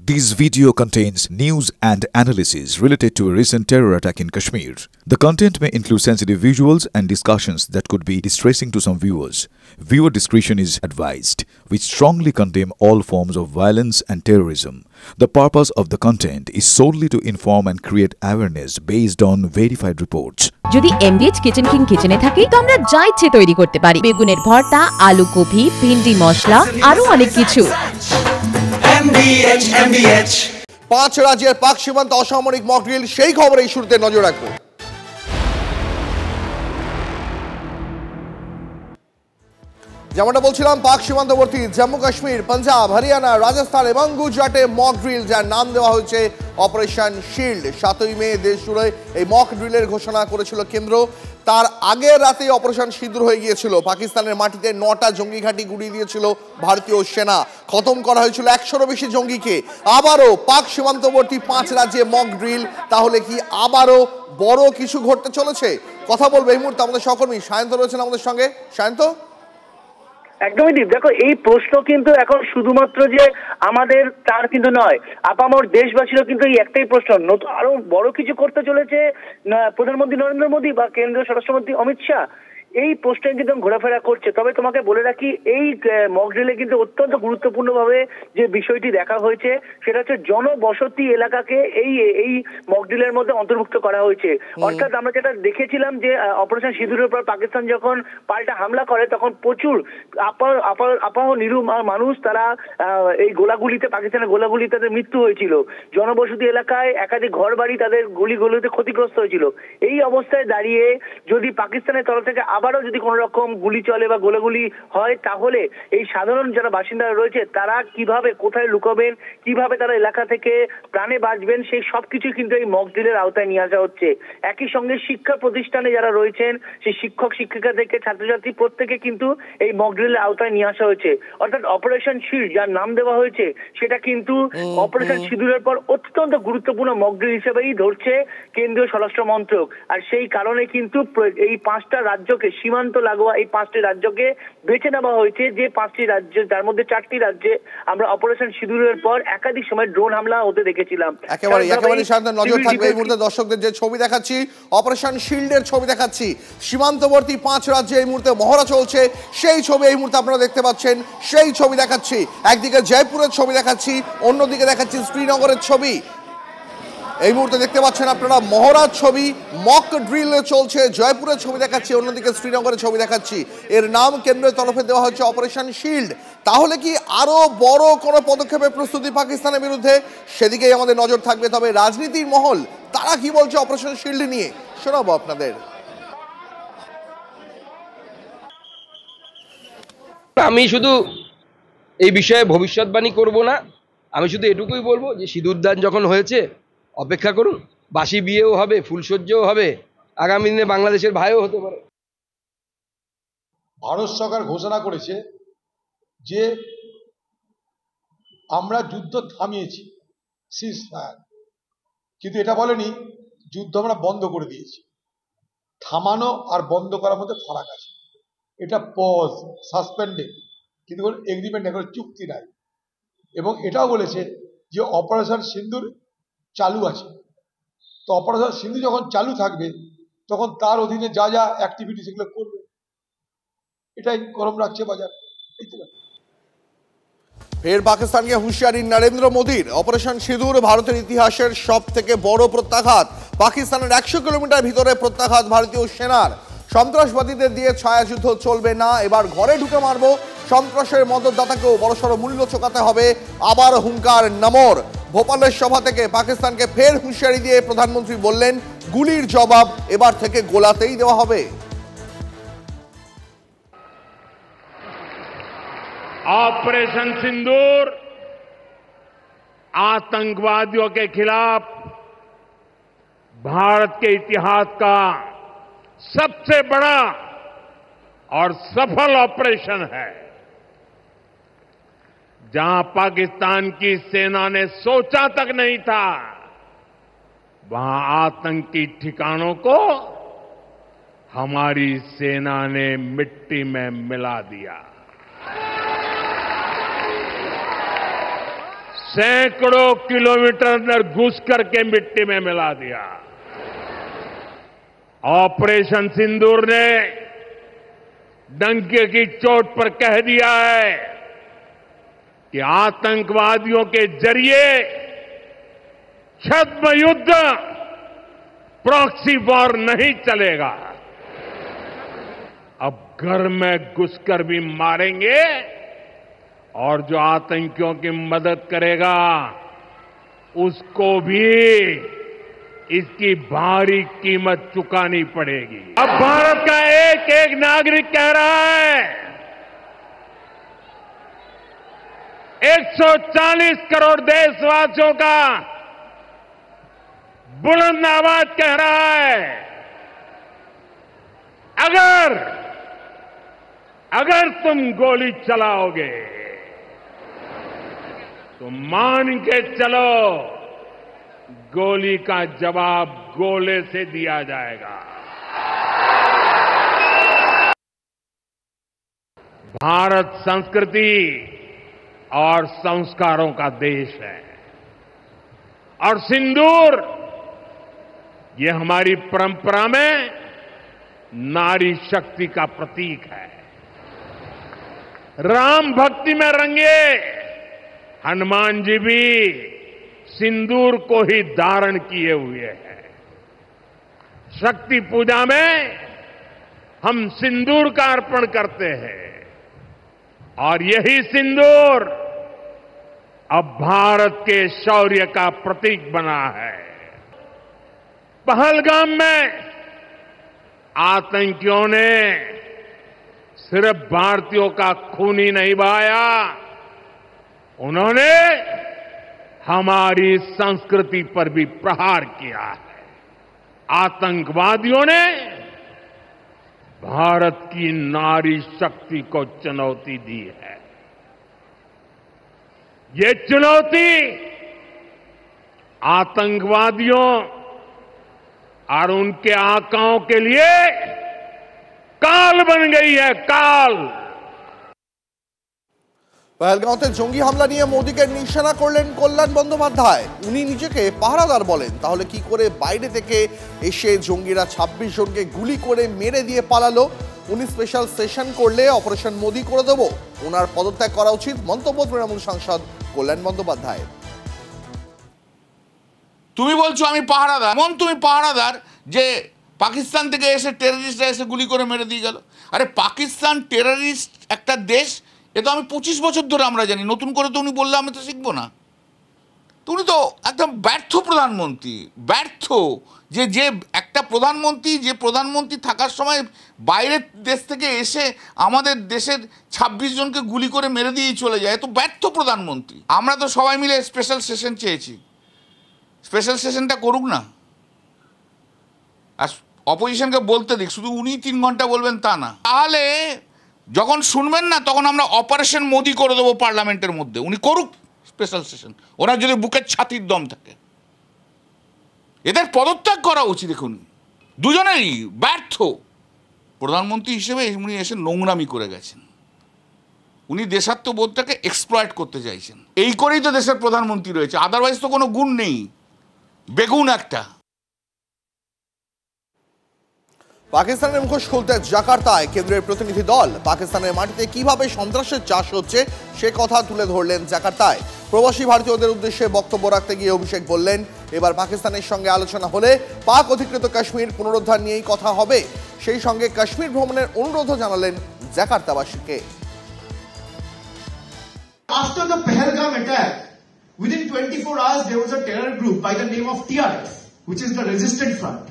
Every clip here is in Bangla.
This video contains news and analysis related to a recent terror attack in Kashmir. The content may include sensitive visuals and discussions that could be distressing to some viewers. Viewer discretion is advised. We strongly condemn all forms of violence and terrorism. The purpose of the content is solely to inform and create awareness based on verified reports. যদি এমবিএচ কিচেন কিং কিচেনে থাকি তো আমরা যা ইচ্ছে তৈরি করতে পারি। বেগুনের ভর্তা, আলু কফি, ভিন্ডি মশলা, আরো অনেক কিছু। MBH 5 রাজ্যের পাক সীমান্ত অসামরিক মক ড্রিল, সেই খবরে এই শুরুতে নজর রাখবো। যেমনটা বলছিলাম, পাক সীমান্তবর্তী জম্মু কাশ্মীর, পাঞ্জাব, হরিয়ানা, রাজস্থান এবং গুজরাটে মক ড্রিল, যার নাম দেওয়া হয়েছে অপারেশন শিল্ড। 7ই মে দেশ জুড়ে এই মক ড্রিলের ঘোষণা করেছিল কেন্দ্র। তার আগের রাতেই অপারেশন সিঁদুর হয়ে গিয়েছিল। পাকিস্তানের মাটিতে 9টা জঙ্গি ঘাঁটি গুড়িয়ে দিয়েছিল ভারতীয় সেনা। খতম করা হয়েছিল 100-এরও বেশি জঙ্গিকে। আবারও পাক সীমান্তবর্তী 5 রাজ্যে মক ড্রিল। তাহলে কি আবারও বড় কিছু ঘটতে চলেছে? কথা বলবো এই মুহূর্তে আমাদের সহকর্মী সায়ন্ত রয়েছেন আমাদের সঙ্গে। সায়ন্ত, একদমই দীপ, দেখো এই প্রশ্ন কিন্তু এখন শুধুমাত্র যে আমাদের তার কিন্তু নয়, আপামর দেশবাসীরও কিন্তু এই একটাই প্রশ্ন, নতুন আরো বড় কিছু করতে চলেছে প্রধানমন্ত্রী নরেন্দ্র মোদী বা কেন্দ্রীয় স্বরাষ্ট্রমন্ত্রী অমিত শাহ? এই প্রশ্নে কিন্তু ঘোরাফেরা করছে। তবে তোমাকে বলে রাখি, এই মক ড্রিলে কিন্তু অত্যন্ত গুরুত্বপূর্ণ ভাবে যে বিষয়টি দেখা হয়েছে সেটা হচ্ছে জনবসতি এলাকাকে এই মক ড্রিলের মধ্যে অন্তর্ভুক্ত করা হয়েছে। অর্থাৎ আমরা যেটা দেখেছিলাম যে অপারেশন সিঁদুরের পর পাকিস্তান যখন পাল্টা হামলা করে তখন প্রচুর আপাহ নিরু মানুষ তারা এই পাকিস্তানের গোলাগুলিতে তাদের মৃত্যু হয়েছিল। জনবসতি এলাকায় একাধিক ঘর বাড়ি তাদের গুলিগুলিতে ক্ষতিগ্রস্ত হয়েছিল। এই অবস্থায় দাঁড়িয়ে যদি পাকিস্তানের তরফ থেকে আবারও যদি কোনো রকম গুলি চলে বা গোলাগুলি হয়, তাহলে এই সাধারণ যারা বাসিন্দারা রয়েছে তারা কিভাবে কোথায় লুকাবেন, কিভাবে তারা এলাকা থেকে প্রাণে বাঁচবেন, সেই সবকিছু কিন্তু এই মক ড্রিলের আওতায় নিয়ে আসা হচ্ছে। একই সঙ্গে শিক্ষা প্রতিষ্ঠানে যারা রয়েছেন সেই শিক্ষক শিক্ষিকা থেকে ছাত্রছাত্রী প্রত্যেকে কিন্তু এই মক ড্রিলের আওতায় নিয়ে আসা হয়েছে। অর্থাৎ অপারেশন শিল্ড যার নাম দেওয়া হয়েছে সেটা কিন্তু অপারেশন সিঁদুরের পর অত্যন্ত গুরুত্বপূর্ণ মক ড্রিল হিসেবেই ধরছে কেন্দ্রীয় স্বরাষ্ট্র মন্ত্রক। আর সেই কারণে কিন্তু এই 5টা রাজ্যকে, সীমান্ত লাগোয়া এই 5টি রাজ্যকে বেছে নেওয়া হয়েছে, যে 5টি রাজ্য, যার মধ্যে 4টি রাজ্যে আমরা অপারেশন সিঁদুরের পর একাধিক সময় ড্রোন হামলা হতে দেখেছিলাম। একেবারে শান্ত নজর থাকবে এই মুহূর্তে দর্শকদের যে ছবি দেখাচ্ছি, অপারেশন শিল্ডের ছবি দেখাচ্ছি। সীমান্তবর্তী 5 রাজ্যে এই মুহূর্তে মহড়া চলছে, সেই ছবি এই মুহূর্তে আপনারা দেখতে পাচ্ছেন। সেই ছবি দেখাচ্ছি, একদিকে জয়পুরের ছবি দেখাচ্ছি, অন্যদিকে দেখাচ্ছি শ্রীনগরের ছবি। এই মুহূর্তে দেখতে পাচ্ছেন আপনারা মহড়ার ছবি, মক ড্রিল চলছে। জয়পুরের ছবি দেখাচ্ছি, অন্যদিকে শ্রীনগরের ছবি দেখাচ্ছি। এর নাম কেন্দ্রের তরফে দেওয়া হচ্ছে অপারেশন শিল্ড। তাহলে কি আরো বড় কোনো পদক্ষেপের প্রস্তুতি পাকিস্তানের বিরুদ্ধে? সেদিকেই আমাদের নজর থাকবে। তবে রাজনীতির মহল তারা কি বলছে অপারেশন শিল্ড নিয়ে, শোনাবো আপনাদের। আমি শুধু এই বিষয়ে ভবিষ্যৎবাণী করব না, আমি শুধু এটুকুই বলবো যে সিঁদুরদান যখন হয়েছে অপেক্ষা করুন, বাসি বিয়েও হবে, ফুলসজ্জাও হবে, আগামী দিনে বাংলাদেশের ভাইও হতে পারে। ভারত সরকার ঘোষণা করেছে যে আমরা যুদ্ধ থামিয়েছি, সিজ ফায়ার, কিন্তু এটা বলেনি যুদ্ধ আমরা বন্ধ করে দিয়েছি। থামানো আর বন্ধ করার মধ্যে ফারাক আছে। এটা পজ, সাসপেন্ডেড, কিন্তু কোনো এগ্রিমেন্ট নেই, কোনো চুক্তি নাই। এবং এটাও বলেছে যে অপারেশন সিন্দুর চালু আছে। তো অপারেশন সিন্দুর যখন চালু থাকবে তখন তার অধীনে যা যা অ্যাক্টিভিটি সেগুলো করবে। এটাই গরম রাখছে বাজার। ফের পাকিস্তানকে হুঁশিয়ারি নরেন্দ্র মোদীর। অপারেশন সিঁদুর ভারতের ইতিহাসের সব থেকে বড় প্রত্যাঘাত। পাকিস্তানের 100 কিলোমিটার ভিতরে প্রত্যাঘাত ভারতীয় সেনার। সন্ত্রাসবাদীদের দিয়ে ছায়াযুদ্ধ চলবে না, এবার ঘরে ঢুকে মারবো। সন্ত্রাসের মদতদাতাকেও বড়সড় মূল্য চোকাতে হবে। আবার হুঙ্কার নমর। ভোপালের সভা থেকে পাকিস্তানকে ফের হুঁশিয়ারি দিয়ে প্রধানমন্ত্রী বললেন, গুলির জবাব এবার থেকে গোলাতেই দেওয়া হবে। ऑपरेशन सिंदूर आतंकवादियों के खिलाफ भारत के इतिहास का सबसे बड़ा और सफल ऑपरेशन है, जहां पाकिस्तान की सेना ने सोचा तक नहीं था, वहां आतंकी ठिकानों को हमारी सेना ने मिट्टी में मिला दिया। सैकड़ों किलोमीटर अंदर घुस करके मिट्टी में मिला दिया। ऑपरेशन सिंदूर ने डंके की चोट पर कह दिया है कि आतंकवादियों के जरिए छद्म युद्ध, प्रॉक्सी वॉर नहीं चलेगा। अब घर में घुसकर भी मारेंगे और जो आतंकियों की मदद करेगा उसको भी इसकी भारी कीमत चुकानी पड़ेगी। अब भारत का एक एक नागरिक कह रहा है, 140 करोड़ देशवासियों का बुलंद आवाज कह रहा है, अगर तुम गोली चलाओगे तो मान के चलो गोली का जवाब गोले से दिया जाएगा। भारत संस्कृति और संस्कारों का देश है और सिंदूर ये हमारी परंपरा में नारी शक्ति का प्रतीक है। राम भक्ति में रंगे हनुमान जी भी सिंदूर को ही धारण किए हुए हैं। शक्ति पूजा में हम सिंदूर का अर्पण करते हैं और यही सिंदूर अब भारत के शौर्य का प्रतीक बना है। पहलगाम में आतंकियों ने सिर्फ भारतीयों का खून ही नहीं बहाया, उन्होंने हमारी संस्कृति पर भी प्रहार किया है। आतंकवादियों ने भारत की नारी शक्ति को चुनौती दी है। ये चुनौती आतंकवादियों और उनके आकाओं के लिए काल बन गई है, काल। পহেলগাঁওতে জঙ্গি হামলা নিয়ে মোদীকে নিশানা করলেন কল্যাণ বন্দ্যোপাধ্যায়। উনি নিজেকে পাহারাদার বলেন, তাহলে কি করে বাইরে থেকে এসে জঙ্গিরা 26 জনকে গুলি করে মেরে দিয়ে পালালো? উনি স্পেশাল সেশন করলে অপারেশন মোদি করে দেব, ওনার পদত্যাগ করা উচিত, মন্তব্য তৃণমূল সাংসদ কল্যাণ বন্দ্যোপাধ্যায়। তুমি বলছো আমি পাহারাদার, এমন তুমি পাহারাদার যে পাকিস্তান থেকে এসে টেররিস্টরা এসে গুলি করে মেরে দিয়ে গেল। আরে পাকিস্তান টেররিস্ট একটা দেশ, এ তো আমি 25 বছর ধরে আমরা জানি, নতুন করে তো উনি বললে আমি তো শিখবো না। উনি তো একদম ব্যর্থ প্রধানমন্ত্রী, ব্যর্থ যে একটা প্রধানমন্ত্রী, যে প্রধানমন্ত্রী থাকার সময় বাইরের দেশ থেকে এসে আমাদের দেশের 26 জনকে গুলি করে মেরে দিয়ে চলে যায়, এ তো ব্যর্থ প্রধানমন্ত্রী। আমরা তো সবাই মিলে স্পেশাল সেশন চেয়েছি, স্পেশাল সেশনটা করুক না, আর অপোজিশনকে বলতে দিক, শুধু উনি 3 ঘন্টা বলবেন তা না। তাহলে যখন শুনবেন না তখন আমরা অপারেশন মোদি করে দেবো পার্লামেন্টের মধ্যে। উনি করুক স্পেশাল সেশন, ওনার যদি বুকের ছাতির দম থাকে। এদের পদত্যাগ করা উচিত। দেখুন দুজনেই ব্যর্থ প্রধানমন্ত্রী হিসেবে উনি এসে নোংরামি করে গেছেন। উনি দেশাত্মবোধটাকে এক্সপ্লয়েট করতে চাইছেন, এই করেই তো দেশের প্রধানমন্ত্রী রয়েছে, আদারওয়াইজ তো কোনো গুণ নেই, বেগুন একটা। পাকিস্তানের মুখোশ খুলতে জাকার্তায় কেন্দ্রের প্রতিনিধি দল। পাকিস্তানের মাটিতে কিভাবে সন্ত্রাসের চাষ হচ্ছে সে কথা তুলে ধরলেন জাকার্তায়। প্রবাসী ভারতীয়দের উদ্দেশ্যে বক্তব্য রাখতে গিয়ে অভিষেক বললেন, এবার পাকিস্তানের সঙ্গে আলোচনা হলে পাক অধিকৃত কাশ্মীর পুনরুদ্ধার নিয়েই কথা হবে। সেই সঙ্গে কাশ্মীর ভ্রমণের অনুরোধও জানালেন জাকার্তাবাসীকে। After the Pahalgam attack, within 24 hours there was a terror group by the name of TRF, which is the Resistance Front.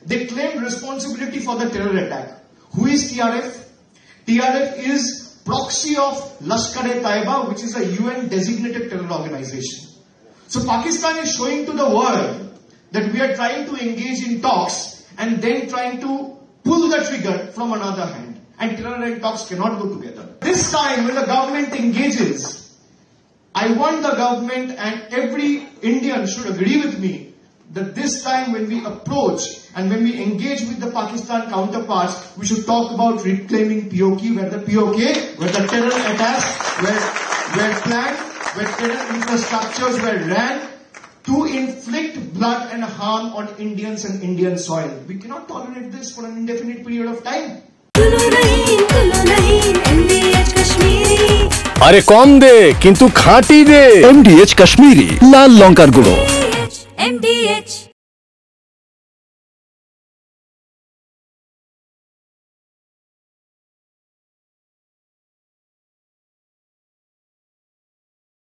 They claimed responsibility for the terror attack. Who is TRF? TRF is proxy of Lashkar-e-Taiba, which is a UN designated terror organization. So Pakistan is showing to the world that we are trying to engage in talks and then trying to pull the trigger from another hand. And terror and talks cannot go together. This time when the government engages, I want the government and every Indian should agree with me that this time when we approach and when we engage with the Pakistan counterparts, we should talk about reclaiming POK, where the POK, where the terror attacks were planned, where terror infrastructures were ran to inflict blood and harm on Indians and Indian soil. We cannot tolerate this for an indefinite period of time. अरे कम दे किंतु खाटी दे MDH कश्मीरी लाल लंकार गुड़ो MDH